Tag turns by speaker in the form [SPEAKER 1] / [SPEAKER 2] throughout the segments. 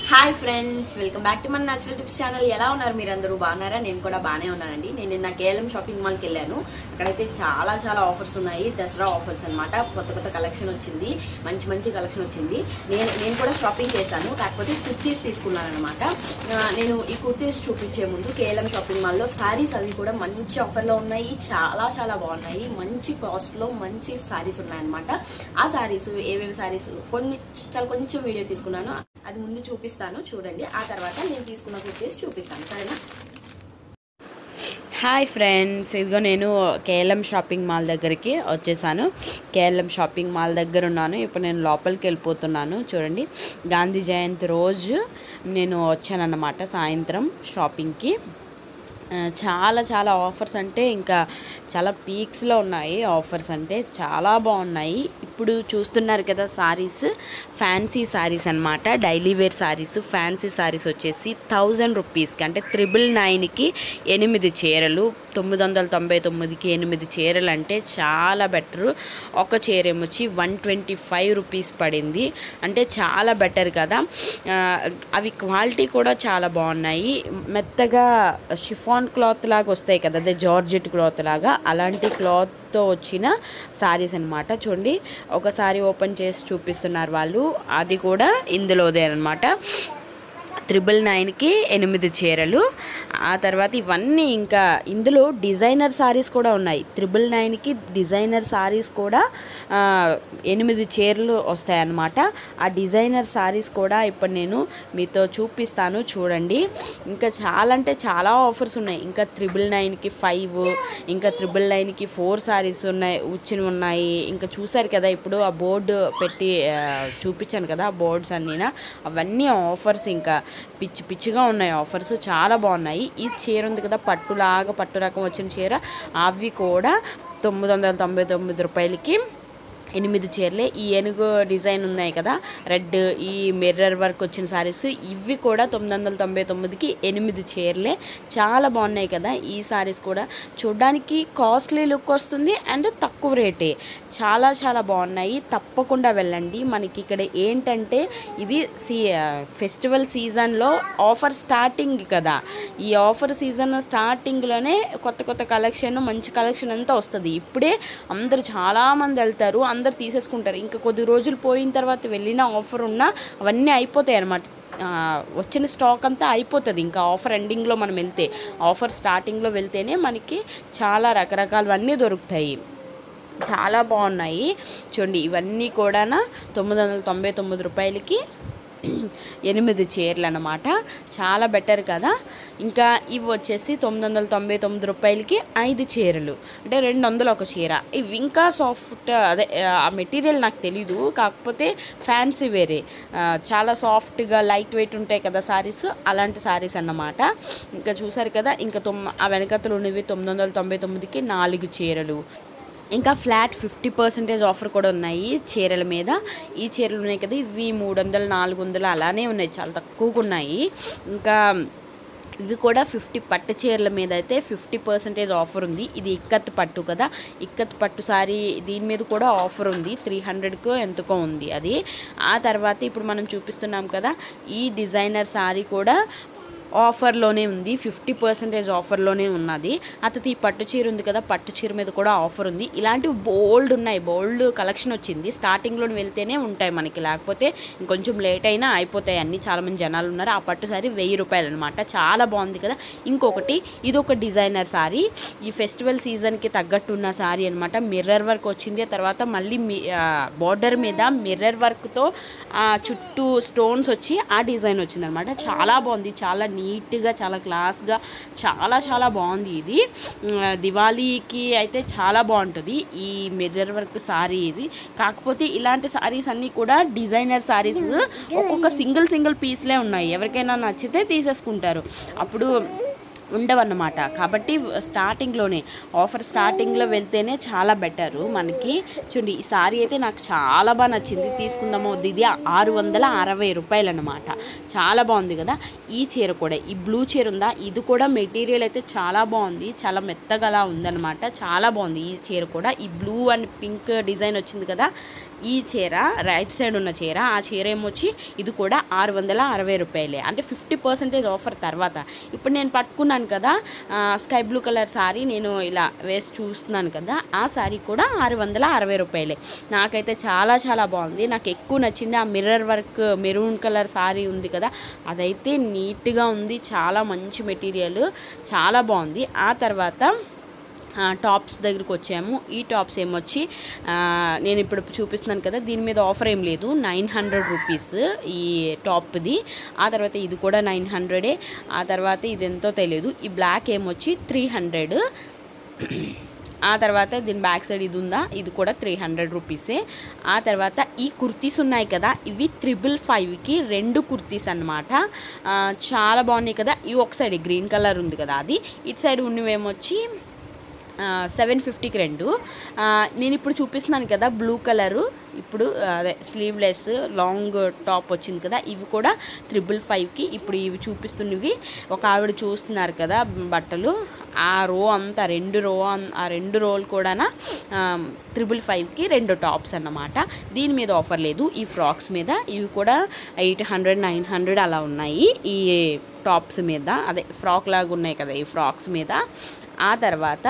[SPEAKER 1] Hi friends, welcome back to మన natural tips channel. ఎలా ఉన్నారు మీరందరూ? బాగున్నారా? నేను కూడా బాగానే ఉన్నానండి. నేను నిన్న కేఎల్ఎం షాపింగ్ మాల్కి వెళ్ళాను. అక్కడైతే చాలా ఆఫర్స్ ఉన్నాయి. దసరా ఆఫర్స్ అనమాట. కొత్త కలెక్షన్ వచ్చింది, మంచి కలెక్షన్ వచ్చింది. నేను కూడా షాపింగ్ చేశాను, కాకపోతే కుర్తీస్ తీసుకున్నాను అనమాట. నేను ఈ కుర్తీస్ చూపించే ముందు కేఎల్ఎం షాపింగ్ మాల్లో శారీస్ అవి కూడా మంచి ఆఫర్లో ఉన్నాయి. చాలా బాగున్నాయి. మంచి కాస్ట్లో మంచి శారీస్ ఉన్నాయన్నమాట. ఆ శారీస్ ఏవేవి శారీస్ కొంచెం వీడియో తీసుకున్నాను, అది ముందు చూపిస్తాను చూడండి. ఆ తర్వాత నేను తీసుకున్న కుర్తీస్ చూపిస్తాను, సరేనా? హాయ్ ఫ్రెండ్స్, ఇదిగో నేను కేఎల్ఎం షాపింగ్ మాల్ దగ్గరికి వచ్చేసాను. కేఎల్ఎం షాపింగ్ మాల్ దగ్గర ఉన్నాను. ఇప్పుడు నేను లోపలికి వెళ్ళిపోతున్నాను. చూడండి, గాంధీ జయంతి రోజు నేను వచ్చానన్నమాట సాయంత్రం షాపింగ్కి. చాలా ఆఫర్స్ అంటే ఇంకా చాలా పీక్స్లో ఉన్నాయి. ఆఫర్స్ అంటే చాలా బాగున్నాయి. ఇప్పుడు చూస్తున్నారు కదా శారీస్, ఫ్యాన్సీ శారీస్ అనమాట. Daily wear saris, fancy saris వచ్చేసి 1000 రూపీస్కి, అంటే 999కి 8 చీరలు, 999కి 8 చీరలు అంటే చాలా బెటరు. ఒక చీర ఏమొచ్చి 125 రూపీస్ పడింది, అంటే చాలా బెటర్ కదా. అవి క్వాలిటీ కూడా చాలా బాగున్నాయి. మెత్తగా షిఫాన్ క్లాత్ లాగా వస్తాయి కదా, అదే జార్జెట్ క్లాత్ లాగా, అలాంటి క్లాత్తో వచ్చిన శారీస్ అనమాట. చూడండి, ఒక సారీ ఓపెన్ చేసి చూపిస్తున్నారు వాళ్ళు, అది కూడా ఇందులోదే అనమాట. 999కి 8 చీరలు. ఆ తర్వాత ఇవన్నీ ఇంకా ఇందులో డిజైనర్ శారీస్ కూడా ఉన్నాయి. 999కి డిజైనర్ శారీస్ కూడా 8 చీరలు వస్తాయన్నమాట. ఆ డిజైనర్ శారీస్ కూడా ఇప్పుడు నేను మీతో చూపిస్తాను, చూడండి. ఇంకా చాలా అంటే చాలా ఆఫర్స్ ఉన్నాయి. ఇంకా 999కి 5, ఇంకా 999కి 4 శారీస్ ఉన్నాయి. ఇంకా చూసారు కదా, ఇప్పుడు ఆ బోర్డు పెట్టి చూపించాను కదా, ఆ బోర్డ్స్ అన్నీనా, అవన్నీ ఆఫర్స్. ఇంకా పిచ్చిగా ఉన్నాయి ఆఫర్స్, చాలా బాగున్నాయి. ఈ చీర ఉంది కదా, పట్టు రకం వచ్చిన చీర, అవి కూడా 999 రూపాయలకి 8 చీరలే. ఈ ఏనుగు డిజైన్ ఉన్నాయి కదా, రెడ్, ఈ మిర్రర్ వర్క్ వచ్చిన శారీస్, ఇవి కూడా 999కి 8 చీరలే. చాలా బాగున్నాయి కదా. ఈ శారీస్ కూడా చూడడానికి కాస్ట్లీ లుక్ వస్తుంది అండ్ తక్కువ రేటే. చాలా బాగున్నాయి. తప్పకుండా వెళ్ళండి. మనకి ఇక్కడ ఏంటంటే ఇది ఫెస్టివల్ సీజన్లో ఆఫర్ స్టార్టింగ్ కదా. ఈ ఆఫర్ సీజన్ స్టార్టింగ్లోనే కొత్త కలెక్షన్, మంచి కలెక్షన్ అంతా వస్తుంది. ఇప్పుడే అందరు చాలామంది వెళ్తారు, అందరు తీసేసుకుంటారు. ఇంకా కొద్ది రోజులు పోయిన తర్వాత వెళ్ళిన ఆఫర్ ఉన్నా అవన్నీ అయిపోతాయి అన్నమాట. వచ్చిన స్టాక్ అంతా అయిపోతుంది. ఇంకా ఆఫర్ ఎండింగ్లో మనం వెళ్తే, ఆఫర్ స్టార్టింగ్లో వెళ్తేనే మనకి చాలా రకరకాలవన్నీ దొరుకుతాయి. చాలా బాగున్నాయి. చూడండి, ఇవన్నీ కూడా 999 రూపాయలకి 8 చీరలు అన్నమాట. చాలా బెటర్ కదా. ఇంకా ఇవి వచ్చేసి 999 రూపాయలకి 5 చీరలు, అంటే 200 ఒక చీర. ఇవి ఇంకా సాఫ్ట్, అదే ఆ మెటీరియల్ నాకు తెలీదు, కాకపోతే ఫ్యాన్సీ వేరే, చాలా సాఫ్ట్గా లైట్ వెయిట్ ఉంటాయి కదా శారీస్, అలాంటి శారీస్ అన్నమాట. ఇంకా చూసారు కదా, ఇంకా ఆ వెనకతలు ఉన్నవి 999కి 4 చీరలు. ఇంకా ఫ్లాట్ 50% ఆఫర్ కూడా ఉన్నాయి చీరల మీద. ఈ చీరలు ఉన్నాయి కదా, ఇవి 300, 400 అలానే ఉన్నాయి, చాలా తక్కువగా ఉన్నాయి. ఇంకా ఇవి కూడా 50 పట్టు చీరల మీద అయితే 50% ఆఫర్ ఉంది. ఇది ఇక్కత్ పట్టు కదా, ఇక్కత్ పట్టు సారీ, దీని మీద కూడా ఆఫర్ ఉంది. 300కో ఎంతకో ఉంది అది. ఆ తర్వాత ఇప్పుడు మనం చూపిస్తున్నాం కదా, ఈ డిజైనర్ సారీ కూడా ఆఫర్లోనే ఉంది, 50% ఆఫర్లోనే ఉన్నది. అతను ఈ పట్టు చీర ఉంది కదా, పట్టు చీర మీద కూడా ఆఫర్ ఉంది. ఇలాంటివి బోల్డ్ కలెక్షన్ వచ్చింది. స్టార్టింగ్లో వెళ్తేనే ఉంటాయి మనకి, లేకపోతే ఇంకొంచెం లేట్ అయినా అయిపోతాయి అన్నీ. చాలామంది జనాలు ఉన్నారు. ఆ పట్టు సారీ 1000 రూపాయలు అనమాట. చాలా బాగుంది కదా. ఇంకొకటి, ఇది ఒక డిజైనర్ సారీ, ఈ ఫెస్టివల్ సీజన్కి తగ్గట్టున్న సారీ అనమాట. మిర్రర్ వర్క్ వచ్చింది. తర్వాత మళ్ళీ బోర్డర్ మీద మిర్రర్ వర్క్తో చుట్టూ స్టోన్స్ వచ్చి ఆ డిజైన్ వచ్చిందనమాట. చాలా బాగుంది, చాలా నీట్గా, చాలా క్లాస్గా, చాలా బాగుంది. ఇది దివాళీకి అయితే చాలా బాగుంటుంది ఈ మిర్రర్ వర్క్ సారీ ఇది. కాకపోతే ఇలాంటి సారీస్ అన్నీ కూడా డిజైనర్ సారీస్, ఒక్కొక్క సింగిల్ పీస్లే ఉన్నాయి. ఎవరికైనా నచ్చితే తీసేసుకుంటారు, అప్పుడు ఉండవన్నమాట. కాబట్టి స్టార్టింగ్లోనే, ఆఫర్ స్టార్టింగ్లో వెళ్తేనే చాలా బెటరు మనకి. చూడండి, ఈ సారీ అయితే నాకు చాలా బాగా నచ్చింది, తీసుకుందామో వద్దు. ఇది 660 రూపాయలు అనమాట. చాలా బాగుంది కదా. ఈ చీర కూడా, ఈ బ్లూ చీర ఉందా, ఇది కూడా మెటీరియల్ అయితే చాలా బాగుంది, చాలా మెత్తగా ఉందన్నమాట. చాలా బాగుంది ఈ చీర కూడా. ఈ బ్లూ అండ్ పింక్ డిజైన్ వచ్చింది కదా, ఈ చీర రైట్ సైడ్ ఉన్న చీర, ఆ చీర ఏమొచ్చి ఇది కూడా 660 రూపాయలే, అంటే 50% ఆఫర్ తర్వాత. ఇప్పుడు నేను పట్టుకున్నాను కదా స్కై బ్లూ కలర్ సారీ, నేను ఇలా వేసి చూస్తున్నాను కదా, ఆ సారీ కూడా 660 రూపాయలే. నాకైతే చాలా చాలా బాగుంది. నాకు ఎక్కువ నచ్చింది ఆ mirror work maroon colour sorry ఉంది కదా, అదైతే నీట్గా ఉంది, చాలా మంచి మెటీరియల్, చాలా బాగుంది. ఆ తర్వాత టాప్స్ దగ్గరికి వచ్చాము. ఈ టాప్స్ ఏమొచ్చి నేను ఇప్పుడు చూపిస్తున్నాను కదా, దీని మీద ఆఫర్ ఏం లేదు, 900 రూపీస్ ఈ టాప్ది. ఆ తర్వాత ఇది కూడా 900. ఆ తర్వాత ఇది ఎంతో తెలియదు. ఈ బ్లాక్ ఏమొచ్చి 300. ఆ తర్వాత దీని బ్యాక్ సైడ్ ఇది ఉందా, ఇది కూడా 300 రూపీసే. ఆ తర్వాత ఈ కుర్తీస్ ఉన్నాయి కదా, ఇవి 555కి 2 కుర్తీస్ అన్నమాట. చాలా బాగున్నాయి కదా. ఇవి ఒక సైడ్ గ్రీన్ కలర్ ఉంది కదా అది, ఇటు సైడ్ ఉన్నవేమొచ్చి 750కి 2. నేను ఇప్పుడు చూపిస్తున్నాను కదా బ్లూ కలరు, ఇప్పుడు అదే స్లీవ్లెస్ లాంగ్ టాప్ వచ్చింది కదా, ఇవి కూడా 555కి. ఇప్పుడు ఇవి చూపిస్తున్నవి ఒక ఆవిడ చూస్తున్నారు కదా బట్టలు, ఆ రో అంతా ఆ రెండు రోలు కూడా 555కి 2 టాప్స్ అన్నమాట. దీని మీద ఆఫర్ లేదు. ఈ ఫ్రాక్స్ మీద ఇవి కూడా 800 900 అలా ఉన్నాయి ఈ టాప్స్ మీద, అదే ఫ్రాక్ లాగా ఉన్నాయి కదా ఈ ఫ్రాక్స్ మీద. ఆ తర్వాత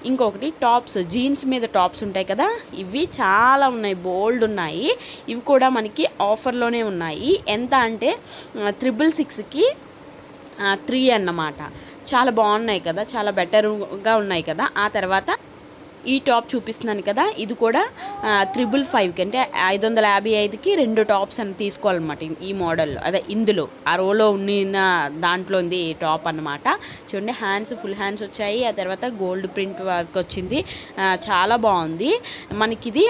[SPEAKER 1] ఇంకొకటి టాప్స్, జీన్స్ మీద టాప్స్ ఉంటాయి కదా, ఇవి చాలా ఉన్నాయి, బోల్డ్ ఉన్నాయి. ఇవి కూడా మనకి ఆఫర్లోనే ఉన్నాయి. ఎంత అంటే 666కి 3 అన్నమాట. చాలా బాగున్నాయి కదా, చాలా బెటర్గా ఉన్నాయి కదా. ఆ తర్వాత ఈ టాప్ చూపిస్తున్నాను కదా, ఇది కూడా 555కి, అంటే 555కి 2 టాప్స్ అని తీసుకోవాలన్నమాట ఈ మోడల్లో, అదే ఇందులో ఆ రోలో ఉన్న దాంట్లో ఉంది ఈ టాప్ అన్నమాట. చూడండి హ్యాండ్స్ ఫుల్ హ్యాండ్స్ వచ్చాయి. ఆ తర్వాత గోల్డ్ ప్రింట్ వర్క్ వచ్చింది, చాలా బాగుంది. మనకిది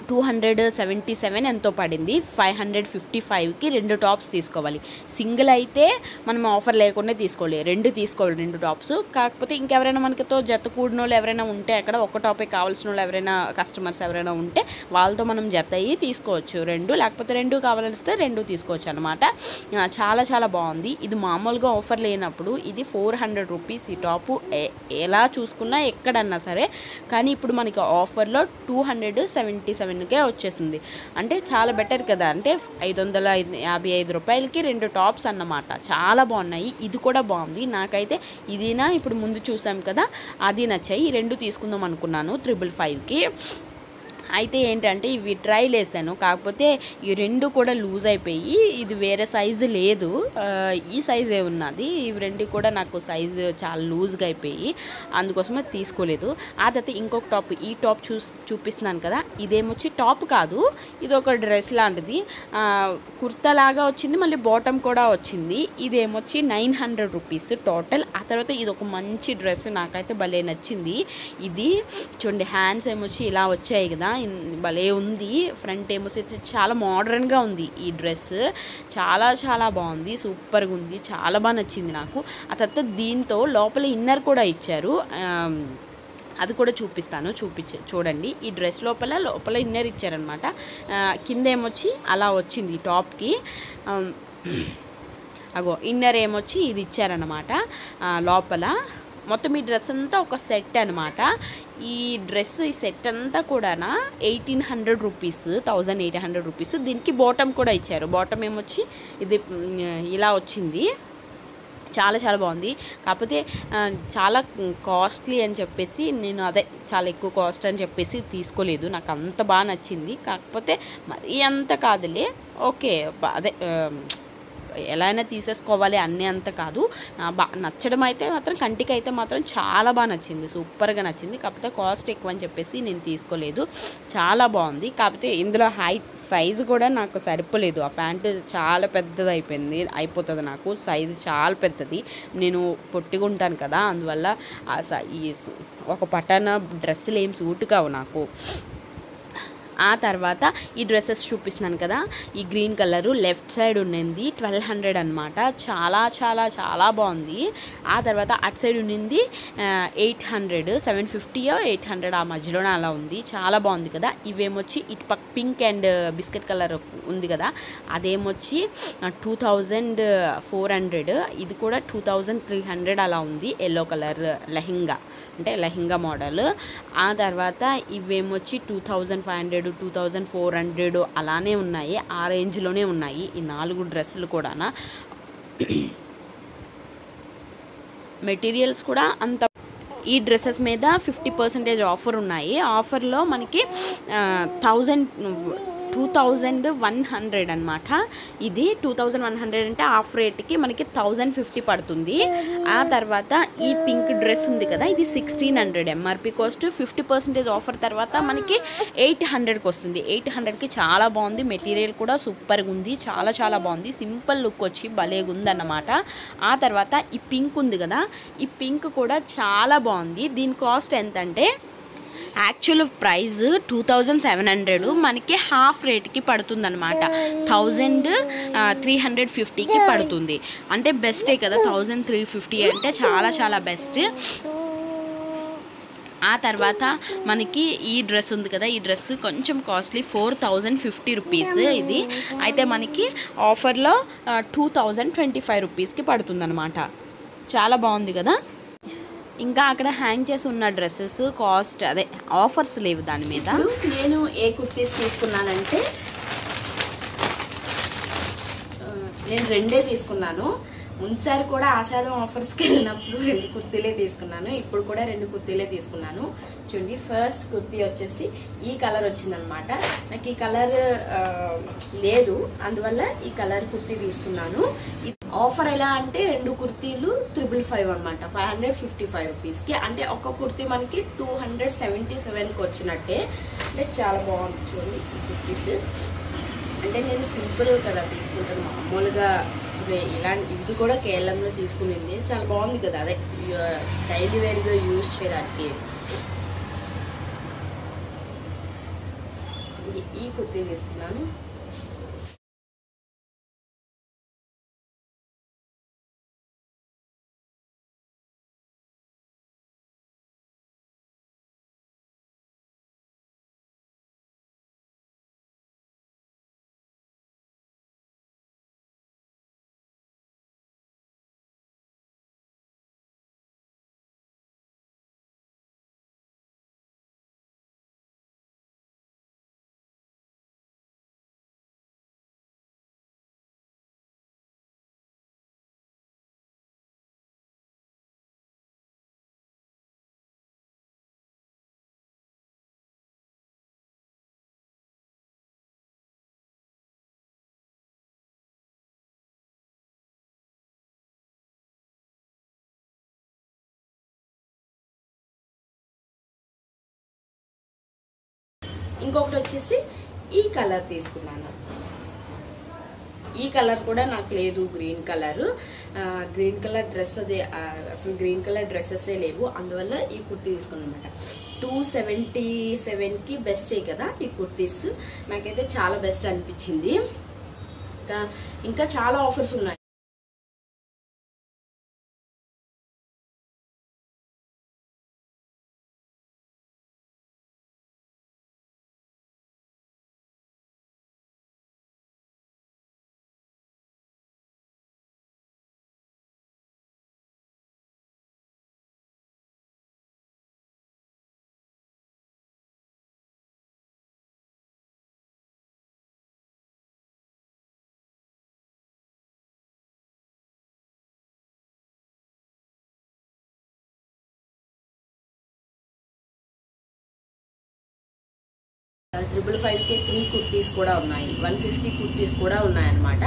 [SPEAKER 1] 277 ఎంతో పడింది. 555కి 2 టాప్స్ తీసుకోవాలి. సింగిల్ అయితే మనం ఆఫర్ లేకుండా తీసుకోవాలి, 2 తీసుకోవాలి, 2 టాప్స్. కాకపోతే ఇంకెవరైనా మనతో జత కూడిన వాళ్ళు ఎవరైనా ఉంటే, అక్కడ ఒక టాపే కావాల్సిన వాళ్ళు ఎవరైనా కస్టమర్స్ ఎవరైనా ఉంటే వాళ్ళతో మనం జత అయ్యి తీసుకోవచ్చు 2, లేకపోతే 2 కావాలనిస్తే 2 తీసుకోవచ్చు అనమాట. చాలా చాలా బాగుంది. ఇది మామూలుగా ఆఫర్ లేనప్పుడు ఇది 400 రూపీస్ ఈ టాపు, ఎలా చూసుకున్నా ఎక్కడన్నా సరే. కానీ ఇప్పుడు మనకి ఆఫర్లో 277కే వచ్చేసింది, అంటే చాలా బెటర్ కదా. అంటే 555 రూపాయలకి 2 టాప్స్ అన్నమాట, చాలా బాగున్నాయి. ఇది కూడా బాగుంది. నాకైతే ఇదినా ఇప్పుడు ముందు చూసాం కదా అది నచ్చాయి. ఈ 2 తీసుకుందాం అనుకున్నాను 555కి. అయితే ఏంటంటే ఇవి ట్రైల్ వేసాను, కాకపోతే ఈ 2 కూడా లూజ్ అయిపోయి, ఇది వేరే సైజు లేదు, ఈ సైజే ఉన్నది. ఇవి 2 కూడా నాకు సైజు చాలా లూజ్గా అయిపోయి అందుకోసమే తీసుకోలేదు. ఆ తర్వాత ఇంకొక టాప్, ఈ టాప్ చూపిస్తున్నాను కదా, ఇదేమొచ్చి టాప్ కాదు, ఇది ఒక డ్రెస్ లాంటిది, కుర్తా లాగా వచ్చింది, మళ్ళీ బాటమ్ కూడా వచ్చింది. ఇదేమొచ్చి 900 రూపీస్ టోటల్. ఆ తర్వాత ఇది ఒక మంచి డ్రెస్, నాకైతే భలే నచ్చింది. ఇది చూడండి హ్యాండ్స్ ఏమొచ్చి ఇలా వచ్చాయి కదా, భలే ఉంది. ఫ్రంట్ ఏమో చాలా మోడర్న్గా ఉంది ఈ డ్రెస్, చాలా చాలా బాగుంది, సూపర్గా ఉంది, చాలా బాగా నచ్చింది నాకు. ఆ తర్వాత దీంతో లోపల ఇన్నర్ కూడా ఇచ్చారు, అది కూడా చూపిస్తాను, చూడండి. ఈ డ్రెస్ లోపల ఇన్నర్ ఇచ్చారనమాట. కింద ఏమొచ్చి అలా వచ్చింది టాప్కి, అగో ఇన్నర్ ఏమొచ్చి ఇది ఇచ్చారనమాట లోపల. మొత్తం ఈ డ్రెస్ అంతా ఒక సెట్ అనమాట. ఈ సెట్ అంతా కూడా 1800 రూపీస్, 1800 రూపీస్. దీనికి బాటమ్ కూడా ఇచ్చారు. బాటమ్ ఏమొచ్చి ఇది ఇలా వచ్చింది, చాలా చాలా బాగుంది. కాకపోతే చాలా కాస్ట్లీ అని చెప్పేసి నేను అదే చాలా ఎక్కువ కాస్ట్ అని చెప్పేసి తీసుకోలేదు. నాకు అంత బాగా నచ్చింది, కాకపోతే మరీ అంత కాదులే, ఓకే అదే ఎలా అయినా తీసేసుకోవాలి అన్నీ అంత కాదు. నచ్చడం అయితే మాత్రం కంటికి అయితే మాత్రం చాలా బాగా నచ్చింది, సూపర్గా నచ్చింది. కాకపోతే కాస్ట్ ఎక్కువ అని చెప్పేసి నేను తీసుకోలేదు. చాలా బాగుంది. కాకపోతే ఇందులో సైజు కూడా నాకు సరిపోలేదు. ఆ ప్యాంటు చాలా పెద్దది అయిపోతుంది నాకు, సైజు చాలా పెద్దది. నేను పొట్టిగా ఉంటాను కదా, అందువల్ల ఈ ఒక పటాన డ్రెస్సులు ఏం సూట్ కావు నాకు. ఆ తర్వాత ఈ డ్రెస్సెస్ చూపిస్తున్నాను కదా, ఈ గ్రీన్ కలరు లెఫ్ట్ సైడ్ ఉన్నింది 1200 అనమాట, చాలా చాలా చాలా బాగుంది. ఆ తర్వాత అటు సైడ్ ఉన్నింది 800, 750 800 ఆ మధ్యలోనే అలా ఉంది, చాలా బాగుంది కదా. ఇవేమొచ్చి ఇటు పక్క పింక్ అండ్ బిస్కెట్ కలర్ ఉంది కదా, అదేమొచ్చి 2400, ఇది కూడా 2300 అలా ఉంది. ఎల్లో కలర్ లెహెంగా, అంటే లెహెంగా మోడల్. ఆ తర్వాత ఇవేమొచ్చి 2500 2400 అలానే ఉన్నాయి, ఆ రేంజ్లోనే ఉన్నాయి ఈ 4 డ్రెస్సులు కూడా. మెటీరియల్స్ కూడా అంత. ఈ డ్రెస్సెస్ మీద 50% ఆఫర్ ఉన్నాయి. ఆఫర్లో మనకి 2100 అనమాట. ఇది 2100 అంటే ఆఫ్ రేట్కి మనకి 1050 పడుతుంది. ఆ తర్వాత ఈ పింక్ డ్రెస్ ఉంది కదా, ఇది 1600 ఎంఆర్పి కాస్ట్. 50% ఆఫర్ తర్వాత మనకి 800కి వస్తుంది. 800కి చాలా బాగుంది. మెటీరియల్ కూడా సూపర్గా ఉంది, చాలా చాలా బాగుంది. సింపుల్ లుక్ వచ్చి భలేగా ఉందన్నమాట. ఆ తర్వాత ఈ పింక్ ఉంది కదా, ఈ పింక్ కూడా చాలా బాగుంది. దీని కాస్ట్ ఎంతంటే యాక్చువల్ ప్రైస్ 2700, మనకి హాఫ్ రేట్కి పడుతుందన్నమాట. 1350కి పడుతుంది. అంటే బెస్టే కదా, 1350 అంటే చాలా చాలా బెస్ట్. ఆ తర్వాత మనకి ఈ డ్రెస్ ఉంది కదా, ఈ డ్రెస్ కొంచెం కాస్ట్లీ, 4050 రూపీస్ ఇది. అయితే మనకి ఆఫర్లో 2025 రూపీస్కి పడుతుందన్నమాట. చాలా బాగుంది కదా. ఇంకా అక్కడ హ్యాంగ్ చేసి ఉన్న డ్రెస్సెస్ కాస్ట్ అదే ఆఫర్స్ లేవు దాని మీద. నేను ఏ కుర్తీస్ తీసుకున్నానంటే నేను 2 తీసుకున్నాను. ముందుసారి కూడా ఆషాఢం ఆఫర్స్కి వెళ్ళినప్పుడు 2 కుర్తీలే తీసుకున్నాను. ఇప్పుడు కూడా 2 కుర్తీలే తీసుకున్నాను. చూడండి, ఫస్ట్ కుర్తీ వచ్చేసి ఈ కలర్ వచ్చిందనమాట. నాకు ఈ కలర్ లేదు, అందువల్ల ఈ కలర్ కుర్తీ తీసుకున్నాను. ఆఫర్ ఎలా అంటే 2 కుర్తీలు 555 అనమాట, 555 రూపీస్కి. అంటే ఒక కుర్తీ మనకి 277కి వచ్చినట్టే. అంటే చాలా బాగుంది. చూడండి ఈ కుర్తీస్. అంటే నేను సింపుల్ కదా తీసుకుంటాను, మామూలుగా ఇలాంటి ఇది కూడా కేరళంలో తీసుకునింది. చాలా బాగుంది కదా, అదే డైలీ వేర్గా యూజ్ చేయడానికి. ఈ కుర్తీ తీసుకున్నాను. ఇంకొకటి వచ్చేసి ఈ కలర్ తీసుకున్నాను. ఈ కలర్ కూడా నాకు లేదు, green colour. Green colour dress అదే, అసలు గ్రీన్ కలర్ డ్రెస్సెసే లేవు, అందువల్ల ఈ కుర్తీ తీసుకున్నాను అనమాట. 277కి బెస్టే కదా ఈ కుర్తీస్. నాకైతే చాలా బెస్ట్ అనిపించింది. ఇంకా చాలా ఆఫర్స్ ఉన్నాయి. $555కి 3 కుర్తీస్ కూడా ఉన్నాయి, 150 కుర్తీస్ కూడా ఉన్నాయన్నమాట.